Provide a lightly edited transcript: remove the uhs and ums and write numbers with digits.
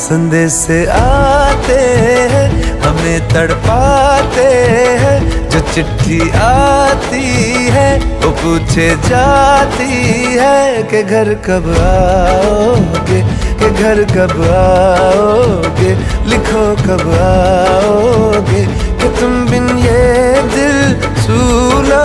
संदेश से आते हैं, हमें तड़पाते हैं। जो चिट्ठी आती है वो पूछे जाती है कि घर कब आओगे, कि घर कब आओगे, लिखो कब आओगे, कि तुम बिन ये दिल सूना